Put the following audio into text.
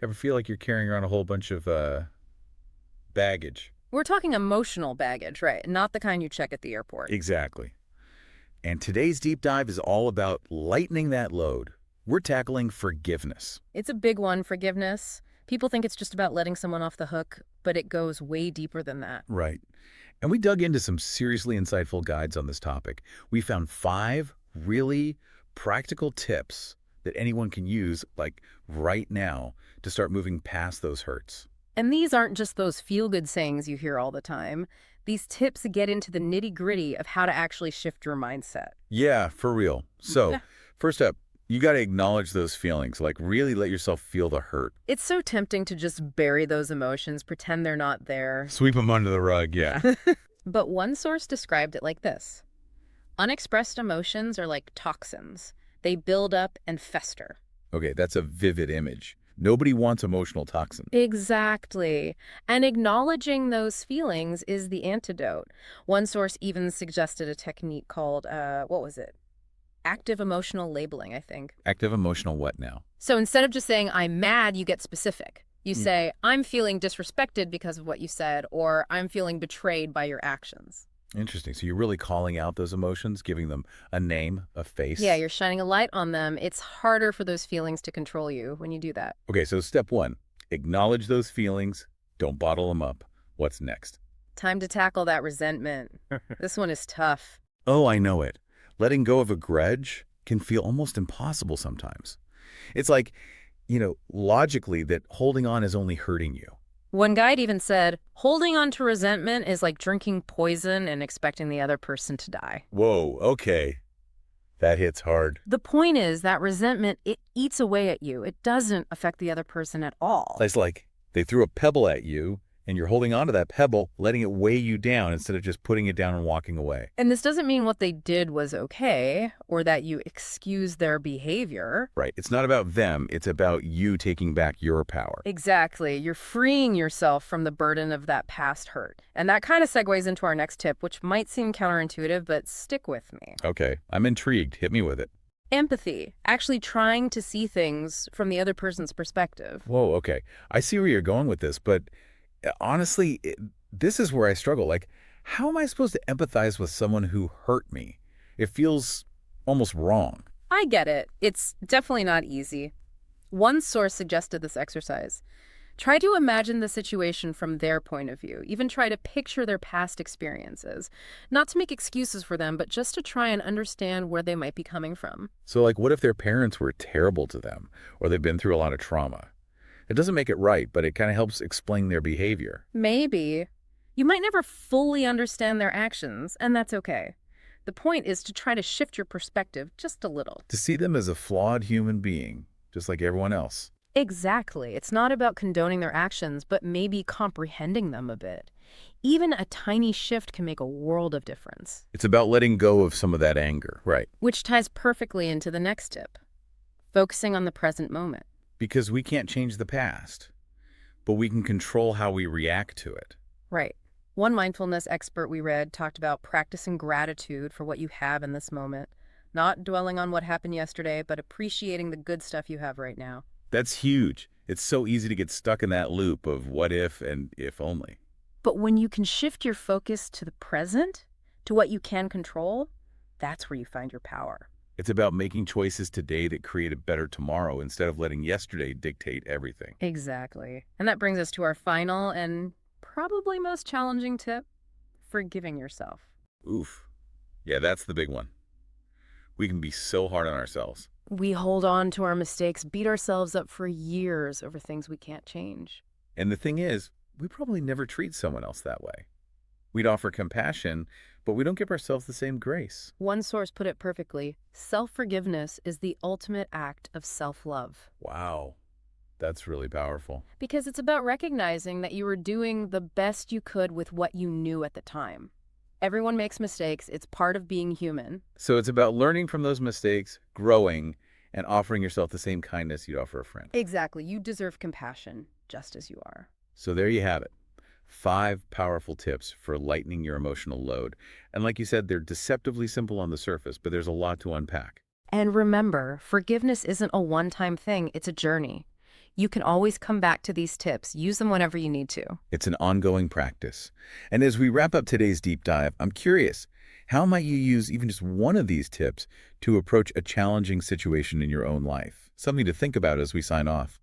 Ever feel like you're carrying around a whole bunch of baggage? We're talking emotional baggage, right? Not the kind you check at the airport. Exactly. And today's deep dive is all about lightening that load. We're tackling forgiveness. It's a big one, forgiveness. People think it's just about letting someone off the hook, but it goes way deeper than that. Right. And we dug into some seriously insightful guides on this topic. We found 5 really practical tips that anyone can use, like right now, to start moving past those hurts. And these aren't just those feel-good sayings you hear all the time. These tips get into the nitty-gritty of how to actually shift your mindset. Yeah, for real. So, first up, you got to acknowledge those feelings, like really let yourself feel the hurt. It's so tempting to just bury those emotions, pretend they're not there. Sweep them under the rug, yeah. But one source described it like this. Unexpressed emotions are like toxins. They build up and fester. Okay, that's a vivid image. Nobody wants emotional toxin. Exactly. And acknowledging those feelings is the antidote. One source even suggested a technique called, what was it? Active emotional labeling, I think. Active emotional what now? So instead of just saying, I'm mad, you get specific. You say, I'm feeling disrespected because of what you said, or I'm feeling betrayed by your actions. Interesting. So you're really calling out those emotions, giving them a name, a face? Yeah, you're shining a light on them. It's harder for those feelings to control you when you do that. Okay, so step 1, acknowledge those feelings. Don't bottle them up. What's next? Time to tackle that resentment. This one is tough. Oh, I know it. Letting go of a grudge can feel almost impossible sometimes. It's like, logically that holding on is only hurting you. One guide even said, holding on to resentment is like drinking poison and expecting the other person to die. Whoa, okay. That hits hard. The point is that resentment, it eats away at you. It doesn't affect the other person at all. It's like they threw a pebble at you, and you're holding on to that pebble, letting it weigh you down instead of just putting it down and walking away. And this doesn't mean what they did was okay or that you excuse their behavior. Right. It's not about them. It's about you taking back your power. Exactly. You're freeing yourself from the burden of that past hurt. And that kind of segues into our next tip, which might seem counterintuitive, but stick with me. Okay. I'm intrigued. Hit me with it. Empathy. Actually trying to see things from the other person's perspective. Whoa, okay. I see where you're going with this, but honestly, this is where I struggle. Like, how am I supposed to empathize with someone who hurt me? It feels almost wrong. I get it. It's definitely not easy. One source suggested this exercise. Try to imagine the situation from their point of view. Even try to picture their past experiences. Not to make excuses for them, but just to try and understand where they might be coming from. So, like, what if their parents were terrible to them, or they've been through a lot of trauma? It doesn't make it right, but it kind of helps explain their behavior. Maybe. You might never fully understand their actions, and that's okay. The point is to try to shift your perspective just a little. To see them as a flawed human being, just like everyone else. Exactly. It's not about condoning their actions, but maybe comprehending them a bit. Even a tiny shift can make a world of difference. It's about letting go of some of that anger, right? Which ties perfectly into the next tip. Focusing on the present moment. Because we can't change the past, but we can control how we react to it. Right. One mindfulness expert we read talked about practicing gratitude for what you have in this moment. Not dwelling on what happened yesterday, but appreciating the good stuff you have right now. That's huge. It's so easy to get stuck in that loop of what if and if only. But when you can shift your focus to the present, to what you can control, that's where you find your power. It's about making choices today that create a better tomorrow instead of letting yesterday dictate everything. Exactly. And that brings us to our final and probably most challenging tip, forgiving yourself. Oof. Yeah, that's the big one. We can be so hard on ourselves. We hold on to our mistakes, beat ourselves up for years over things we can't change. And the thing is, we probably never treat someone else that way. We'd offer compassion, but we don't give ourselves the same grace. One source put it perfectly, self-forgiveness is the ultimate act of self-love. Wow, that's really powerful. Because it's about recognizing that you were doing the best you could with what you knew at the time. Everyone makes mistakes. It's part of being human. So it's about learning from those mistakes, growing, and offering yourself the same kindness you'd offer a friend. Exactly. You deserve compassion, just as you are. So there you have it. 5 powerful tips for lightening your emotional load. And like you said, they're deceptively simple on the surface, but there's a lot to unpack. And remember, forgiveness isn't a one-time thing. It's a journey. You can always come back to these tips. Use them whenever you need to. It's an ongoing practice. And as we wrap up today's deep dive, I'm curious, how might you use even just one of these tips to approach a challenging situation in your own life? Something to think about as we sign off.